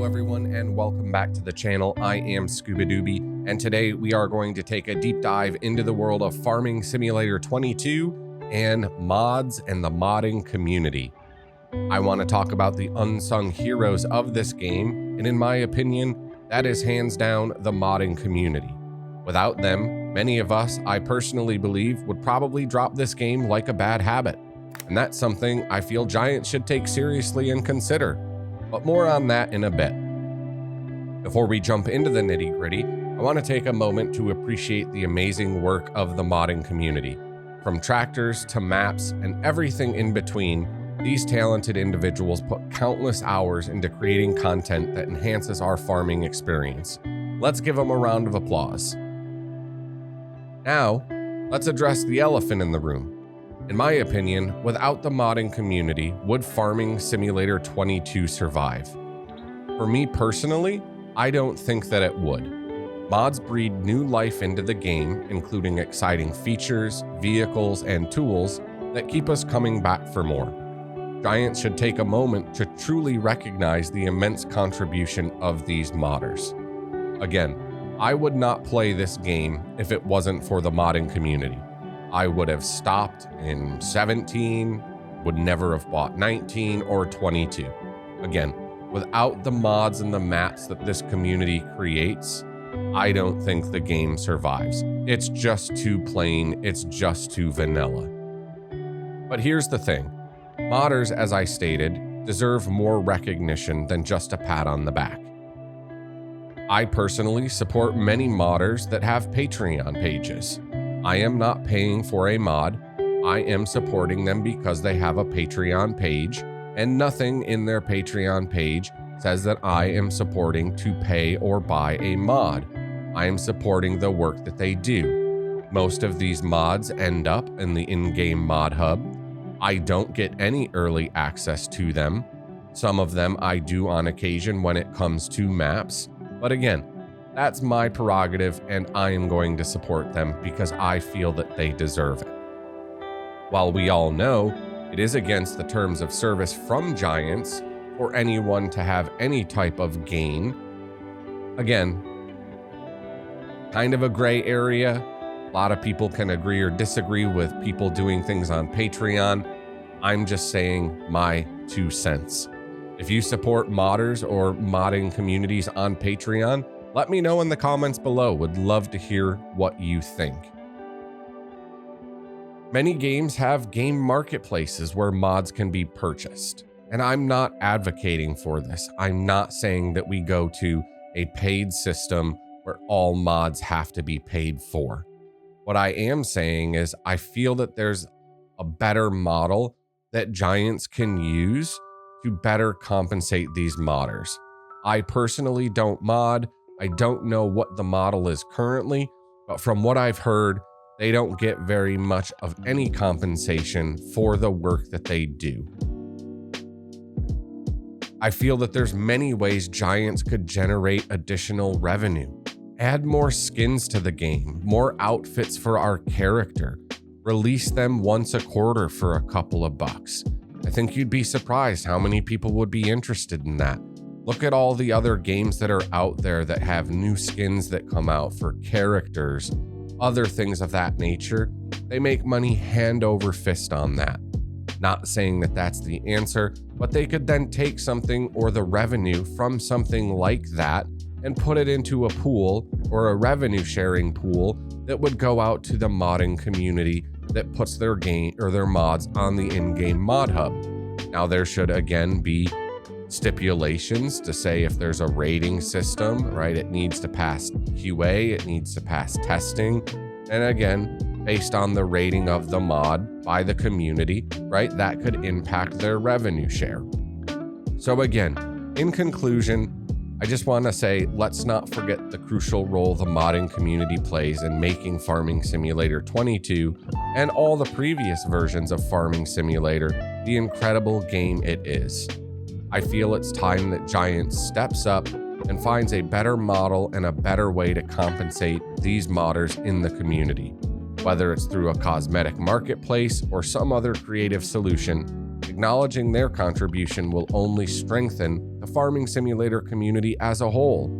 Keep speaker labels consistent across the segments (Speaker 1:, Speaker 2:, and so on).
Speaker 1: Hello everyone and welcome back to the channel. I am Scuba Dooby and today we are going to take a deep dive into the world of Farming Simulator 22 and mods and the modding community. I want to talk about the unsung heroes of this game, and in my opinion, that is hands down the modding community. Without them, many of us, I personally believe, would probably drop this game like a bad habit. And that's something I feel Giants should take seriously and consider. But more on that in a bit. Before we jump into the nitty-gritty, I want to take a moment to appreciate the amazing work of the modding community. From tractors to maps and everything in between, these talented individuals put countless hours into creating content that enhances our farming experience. Let's give them a round of applause. Now, let's address the elephant in the room. In my opinion, without the modding community, would Farming Simulator 22 survive? For me personally, I don't think that it would. Mods breed new life into the game, including exciting features, vehicles, and tools that keep us coming back for more. Giants should take a moment to truly recognize the immense contribution of these modders. Again, I would not play this game if it wasn't for the modding community. I would have stopped in 17, would never have bought 19 or 22. Again, without the mods and the maps that this community creates, I don't think the game survives. It's just too plain, it's just too vanilla. But here's the thing. Modders, as I stated, deserve more recognition than just a pat on the back. I personally support many modders that have Patreon pages. I am not paying for a mod. I am supporting them because they have a Patreon page, and nothing in their Patreon page says that I am supporting to pay or buy a mod. I am supporting the work that they do. Most of these mods end up in the in-game mod hub. I don't get any early access to them. Some of them I do on occasion when it comes to maps, but again, that's my prerogative and I am going to support them because I feel that they deserve it. While we all know it is against the terms of service from Giants for anyone to have any type of gain, again, kind of a gray area. A lot of people can agree or disagree with people doing things on Patreon. I'm just saying my 2 cents. If you support modders or modding communities on Patreon, let me know in the comments below. Would love to hear what you think. Many games have game marketplaces where mods can be purchased, and I'm not advocating for this. I'm not saying that we go to a paid system where all mods have to be paid for. What I am saying is I feel that there's a better model that Giants can use to better compensate these modders. I personally don't mod. I don't know what the model is currently, but from what I've heard, they don't get very much of any compensation for the work that they do. I feel that there's many ways Giants could generate additional revenue. Add more skins to the game, more outfits for our character, release them once a quarter for a couple of bucks. I think you'd be surprised how many people would be interested in that. Look at all the other games that are out there that have new skins that come out for characters, other things of that nature. They make money hand over fist on that. Not saying that that's the answer, but they could then take something or the revenue from something like that and put it into a pool or a revenue sharing pool that would go out to the modding community that puts their game or their mods on the in-game mod hub. Now there should again be stipulations to say if there's a rating system, right? It needs to pass QA, it needs to pass testing. And again, based on the rating of the mod by the community, right? That could impact their revenue share. So again, in conclusion, I just want to say, let's not forget the crucial role the modding community plays in making Farming Simulator 22 and all the previous versions of Farming Simulator the incredible game it is. I feel it's time that Giants steps up and finds a better model and a better way to compensate these modders in the community. Whether it's through a cosmetic marketplace or some other creative solution, the Acknowledging their contribution will only strengthen the farming simulator community as a whole.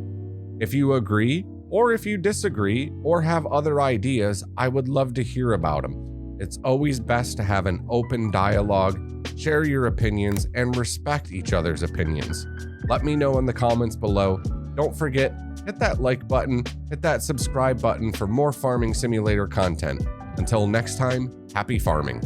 Speaker 1: If you agree, or if you disagree, or have other ideas, I would love to hear about them. It's always best to have an open dialogue, share your opinions, and respect each other's opinions. Let me know in the comments below. Don't forget, hit that like button, hit that subscribe button for more farming simulator content. Until next time, happy farming.